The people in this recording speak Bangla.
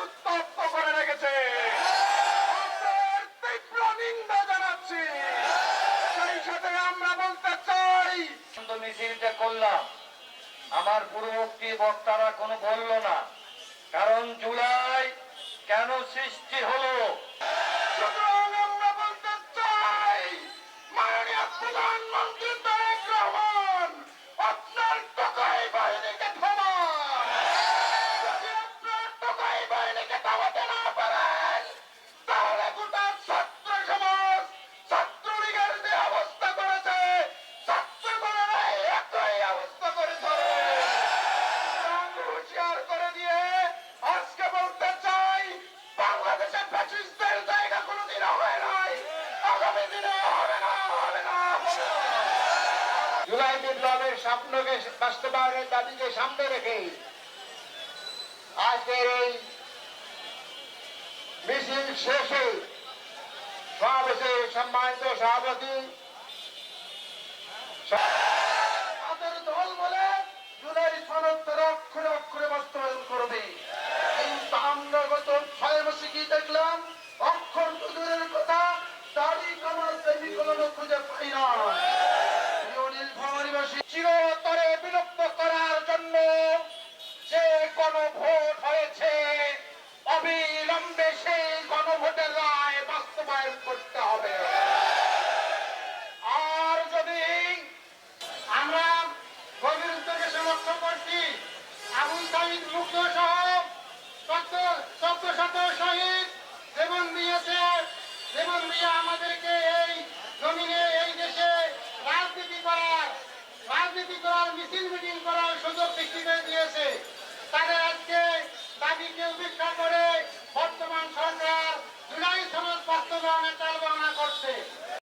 উত্তপ্ত করে রেখেছে। তীব্র নিন্দা জানাচ্ছি। সেই সাথে আমরা বলতে চাই, মিছিলটা করলাম, আমার পূর্ববর্তী বক্তারা কোনো বলল না, কারণ জুলাই কেন সৃষ্টি হলো। সুতরাং আমরা বলতে চাই, মাননীয় প্রধানমন্ত্রী তারেক রহমান, আপনার টোকাই বাহিনীকে থামান। যদি আপনার টোকাই বাহিনীকে থামাতে না পারেন, তাহলে গোটা ছাত্র সমাজ ছাত্রলীগের যে অবস্থা করেছে, ছাত্রগণেরা একই অবস্থা করেছে। হুঁশিয়ার করে দিয়ে আজকে বলতে চাই, বাংলাদেশে ফ্যাসিস্টদের জায়গা কোনোদিন হয় নাই, আগামী দিনে হবে না, হবে না। জুলাই বিপ্লবের স্বপ্নকে বাস্তবায়নের দাবিকে সামনে রেখে আজকের এই মিছিল শেষে সমাবেশে সম্মানিত সভাপতি তাদের দল বলে জুলাই সনদ অক্ষরে অক্ষরে বাস্তবায়ন করবে, কিন্তু আমরা গত 6 মাসে কি দেখলাম? অক্ষর তো দূরের কথা, দাড়ি কামাল সেমিকোলনও খুঁজে পাই না। নীলফামারীবাসী চিরতরে বিলুপ্ত করার জন্য যে গণভোট হয়েছে, অবিলম্বে সেই গণভোটের রায় বাস্তবায়ন করতে হবে। আর যদি আমরা গভীর উদ্যোগে লক্ষ্য করছি, আবুল সাঈদ মুগ্ধ সহ 14শত শহীদ জীবন দিয়েছে, জীবন দিয়ে আমাদেরকে এই জমিনে এই দেশে রাজনীতি করার মিছিল মিটিং করার